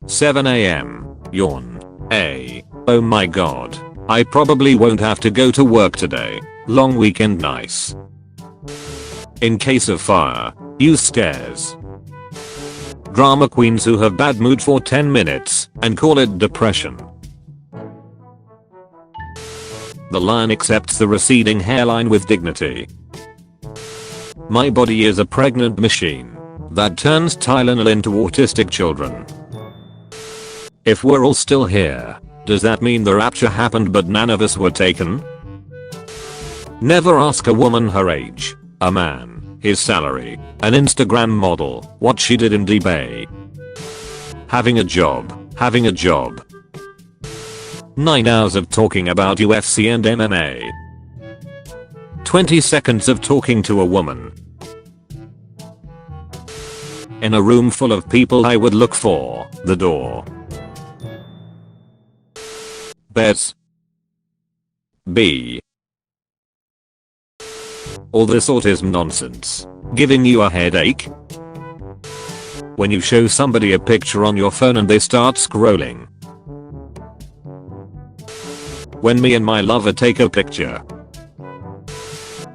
7 AM. Yawn. Oh my god. I probably won't have to go to work today. Long weekend nice. In case of fire, use stairs. Drama queens who have bad mood for 10 minutes and call it depression. The lion accepts the receding hairline with dignity. My body is a pregnant machine that turns Tylenol into autistic children. If we're all still here, does that mean the rapture happened but none of us were taken? Never ask a woman her age, a man, his salary, an Instagram model, what she did in Dubai. Having a job. 9 hours of talking about UFC and MMA. 20 seconds of talking to a woman. In a room full of people I would look for the door. Beds. B. All this autism nonsense. Giving you a headache? When you show somebody a picture on your phone and they start scrolling. When me and my lover take a picture.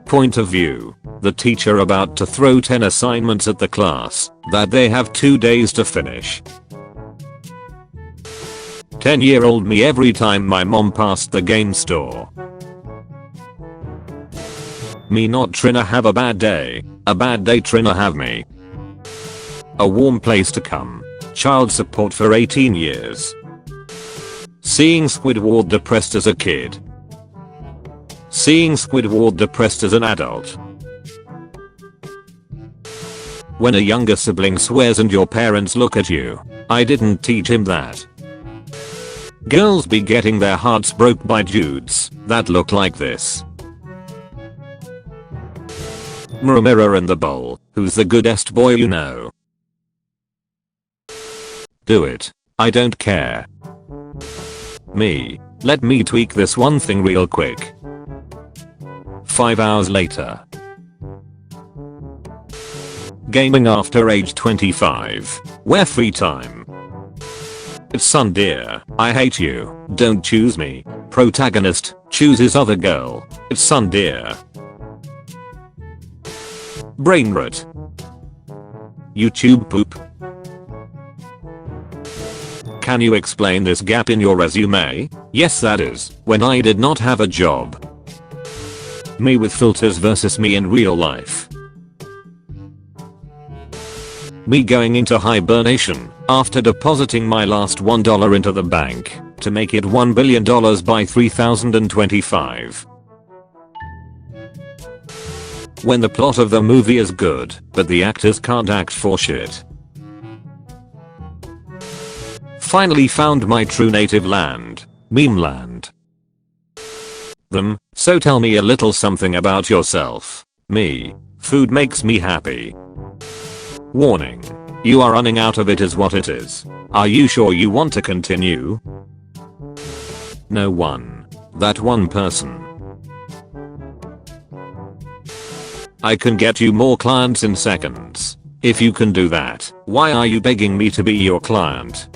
Point of view. The teacher about to throw 10 assignments at the class that they have 2 days to finish. 10-year-old me every time my mom passed the game store. Me not tryna have a bad day tryna have me. A warm place to come. Child support for 18 years. Seeing Squidward depressed as a kid. Seeing Squidward depressed as an adult. When a younger sibling swears and your parents look at you. I didn't teach him that. Girls be getting their hearts broke by dudes that look like this. Mirror in the bowl, who's the goodest boy you know? Do it. I don't care. Me. Let me tweak this one thing real quick. 5 hours later. Gaming after age 25. Where free time. It's son dear, I hate you, don't choose me. Protagonist chooses other girl. It's son dear. Brain rot. YouTube poop. Can you explain this gap in your resume? Yes, that is when I did not have a job. Me with filters versus me in real life. Me going into hibernation after depositing my last $1 into the bank to make it $1 billion by 3025. When the plot of the movie is good, but the actors can't act for shit. Finally found my true native land, Memelland. So tell me a little something about yourself. Me. Food makes me happy. Warning. You are running out of it is what it is. Are you sure you want to continue? No one. That one person. I can get you more clients in seconds. If you can do that, why are you begging me to be your client?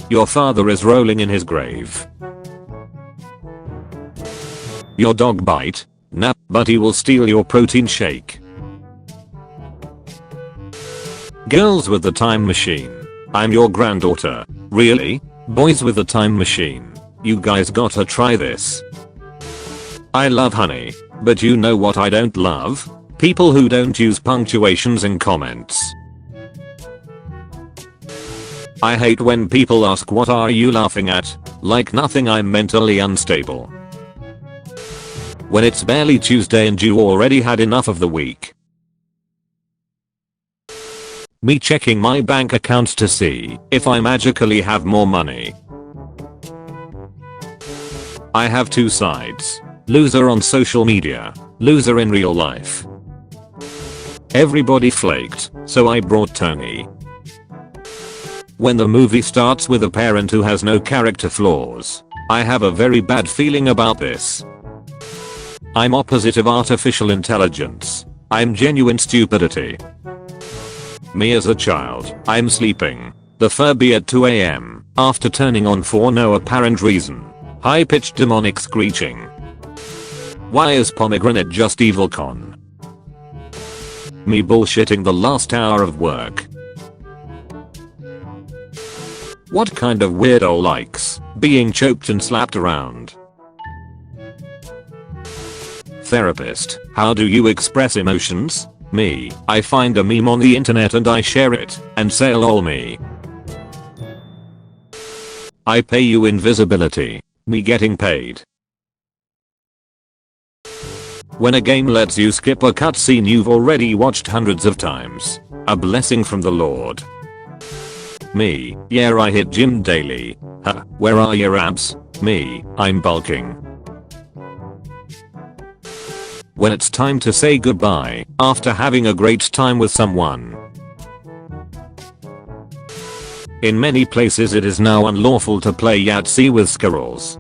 Your father is rolling in his grave. Your dog bite? Nah, but he will steal your protein shake. Girls with the time machine. I'm your granddaughter. Really? Boys with the time machine. You guys gotta try this. I love honey, but you know what I don't love? People who don't use punctuations in comments. I hate when people ask what are you laughing at, like nothing I'm mentally unstable. When it's barely Tuesday and you already had enough of the week. Me checking my bank account to see if I magically have more money. I have two sides. Loser on social media, loser in real life. Everybody flaked, so I brought Tony. When the movie starts with a parent who has no character flaws, I have a very bad feeling about this. I'm opposite of artificial intelligence. I'm genuine stupidity. Me as a child, I'm sleeping. The Furby at 2 AM, after turning on for no apparent reason. High-pitched demonic screeching. Why is pomegranate just evil con? Me bullshitting the last hour of work. What kind of weirdo likes being choked and slapped around? Therapist, how do you express emotions? Me, I find a meme on the internet and I share it, and say lol me. I pay you invisibility. Me getting paid. When a game lets you skip a cutscene you've already watched hundreds of times. A blessing from the Lord. Me, yeah I hit gym daily. Huh, where are your abs? Me, I'm bulking. When it's time to say goodbye, after having a great time with someone. In many places it is now unlawful to play Yahtzee with squirrels.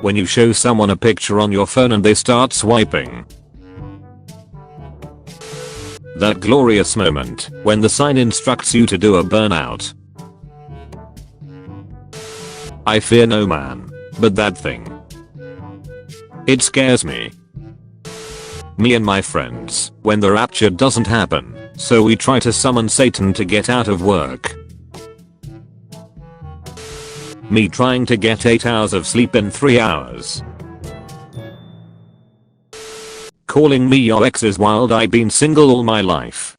When you show someone a picture on your phone and they start swiping. That glorious moment when the sign instructs you to do a burnout. I fear no man, but that thing. It scares me. Me and my friends, when the rapture doesn't happen, so we try to summon Satan to get out of work. Me trying to get 8 hours of sleep in 3 hours. Calling me your exes while I've been single all my life.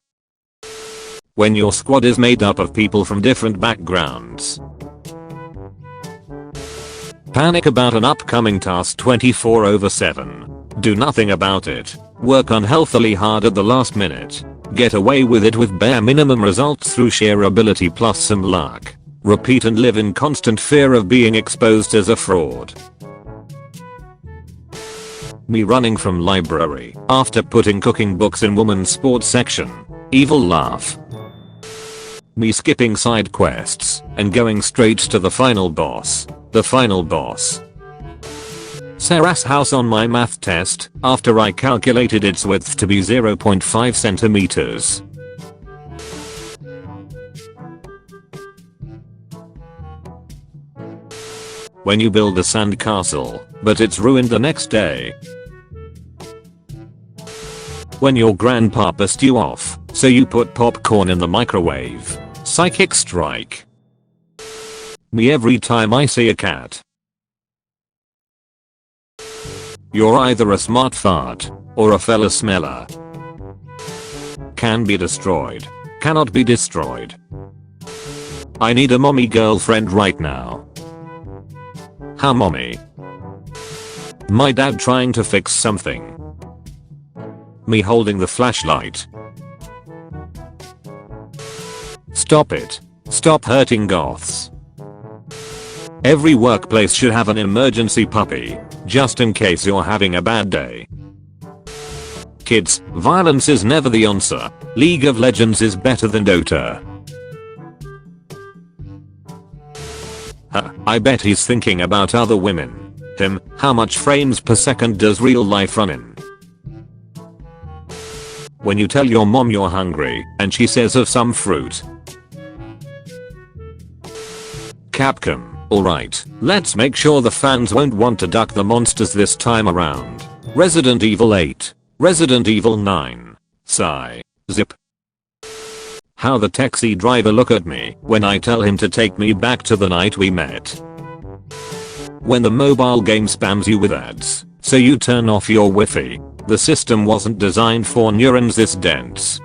When your squad is made up of people from different backgrounds. Panic about an upcoming task 24/7. Do nothing about it. Work unhealthily hard at the last minute. Get away with it with bare minimum results through sheer ability plus some luck. Repeat and live in constant fear of being exposed as a fraud. Me running from library after putting cooking books in woman's sports section. Evil laugh. Me skipping side quests and going straight to the final boss. The final boss. Sarah's house on my math test after I calculated its width to be 0.5 centimeters. When you build a sandcastle, but it's ruined the next day. When your grandpa pissed you off, so you put popcorn in the microwave. Psychic strike. Me every time I see a cat. You're either a smart fart, or a fella smeller. Can be destroyed. Cannot be destroyed. I need a mommy girlfriend right now. How mommy? My dad trying to fix something. Me holding the flashlight. Stop it. Stop hurting goths. Every workplace should have an emergency puppy, just in case you're having a bad day. Kids, violence is never the answer. League of Legends is better than Dota. Huh, I bet he's thinking about other women. Him, how much frames per second does real life run in? When you tell your mom you're hungry, and she says of some fruit. Capcom, alright, let's make sure the fans won't want to duck the monsters this time around. Resident Evil 8. Resident Evil 9. Sigh. Zip. How the taxi driver look at me when I tell him to take me back to the night we met. When the mobile game spams you with ads, so you turn off your Wi-Fi. The system wasn't designed for neurons this dense.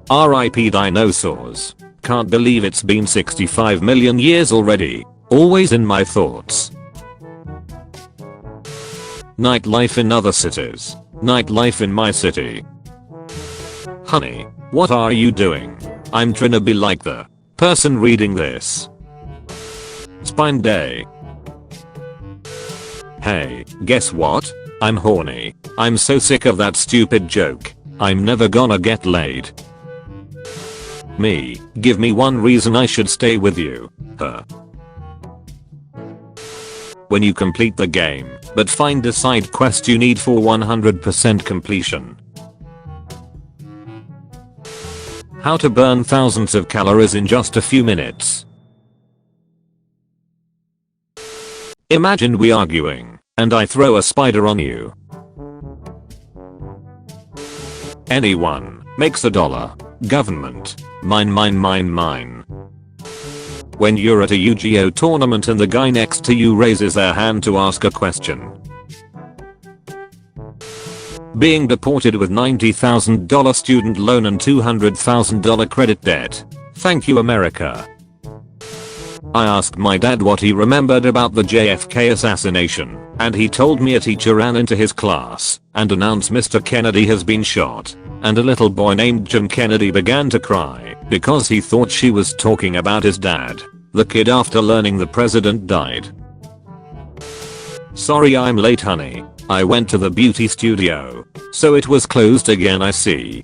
RIP dinosaurs. Can't believe it's been 65 million years already. Always in my thoughts. Nightlife in other cities. Nightlife in my city. Honey, what are you doing? I'm trying to be like the person reading this. Spine day. Hey, guess what? I'm horny. I'm so sick of that stupid joke. I'm never gonna get laid. Me, give me one reason I should stay with you. Her. When you complete the game, but find a side quest you need for 100% completion. How to burn thousands of calories in just a few minutes. Imagine we arguing, and I throw a spider on you. Anyone makes $1. Government. Mine. When you're at a Yu-Gi-Oh tournament and the guy next to you raises their hand to ask a question. Being deported with $90,000 student loan and $200,000 credit debt. Thank you, America. I asked my dad what he remembered about the JFK assassination, and he told me a teacher ran into his class and announced Mr. Kennedy has been shot, and a little boy named John Kennedy began to cry because he thought she was talking about his dad, the kid, after learning the president died. Sorry I'm late, honey. I went to the beauty studio, so it was closed again, I see.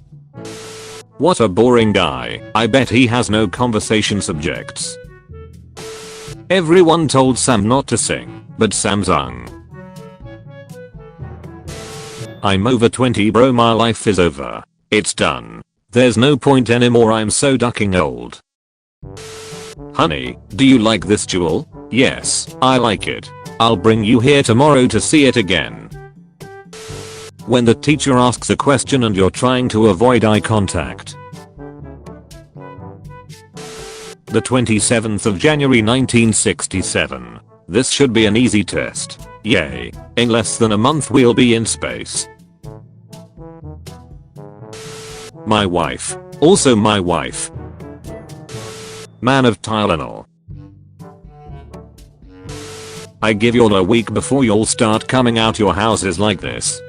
What a boring guy. I bet he has no conversation subjects. Everyone told Sam not to sing, but Sam sung. I'm over 20, bro, my life is over. It's done. There's no point anymore, I'm so ducking old. Honey, do you like this jewel? Yes, I like it. I'll bring you here tomorrow to see it again. When the teacher asks a question and you're trying to avoid eye contact. The 27th of January 1967. This should be an easy test. Yay. In less than a month we'll be in space. My wife. Also my wife. Man of Tylenol. I give y'all a week before y'all start coming out your houses like this.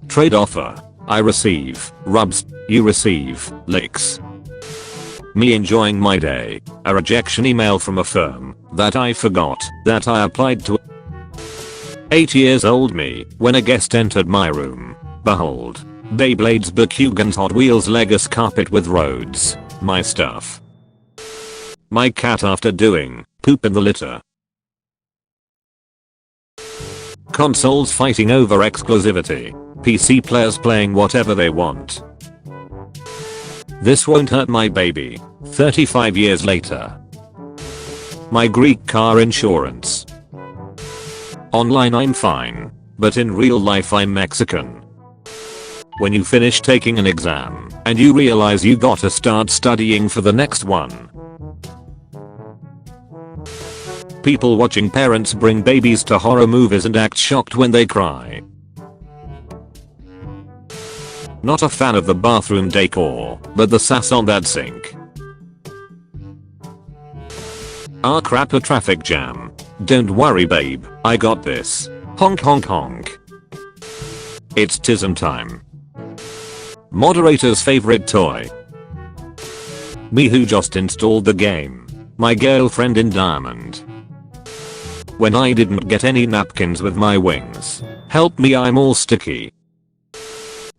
Trade offer. I receive rubs, you receive licks. Me enjoying my day. A rejection email from a firm that I forgot that I applied to. 8 years old me when a guest entered my room. Behold, Beyblade's Bakugan's Hot Wheels Lego's carpet with roads, my stuff. My cat after doing poop in the litter. Consoles fighting over exclusivity. PC players playing whatever they want. This won't hurt my baby. 35 years later. My Greek car insurance. Online I'm fine, but in real life I'm Mexican. When you finish taking an exam and you realize you gotta start studying for the next one. People watching parents bring babies to horror movies and act shocked when they cry. Not a fan of the bathroom decor, but the sass on that sink. Ah crap, a traffic jam. Don't worry babe, I got this. Honk honk honk. It's tism time. Moderator's favorite toy. Me who just installed the game. My girlfriend in Diamond. When I didn't get any napkins with my wings. Help me, I'm all sticky.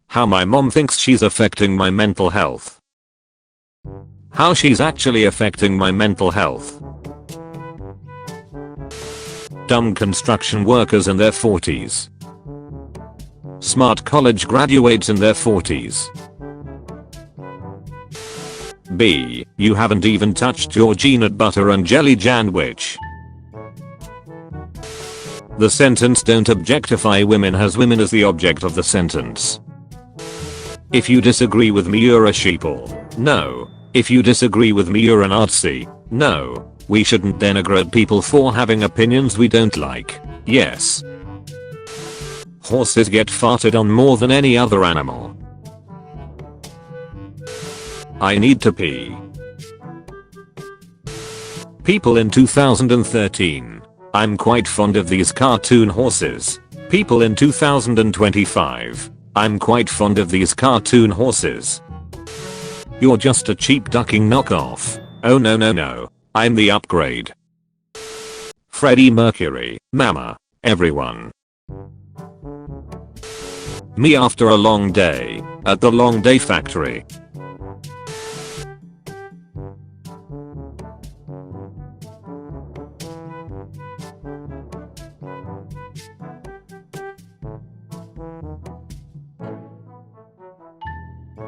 How my mom thinks she's affecting my mental health. How she's actually affecting my mental health. Dumb construction workers in their 40s. Smart college graduates in their 40s. B. You haven't even touched your peanut butter and jelly sandwich. The sentence don't objectify women has women as the object of the sentence. If you disagree with me you're a sheeple. No. If you disagree with me you're an artsy. No. We shouldn't denigrate people for having opinions we don't like. Yes. Horses get farted on more than any other animal. I need to pee. People in 2013. I'm quite fond of these cartoon horses. People in 2025. I'm quite fond of these cartoon horses. You're just a cheap ducking knockoff. Oh no no no. I'm the upgrade. Freddie Mercury, Mama, everyone. Me after a long day, at the long day factory.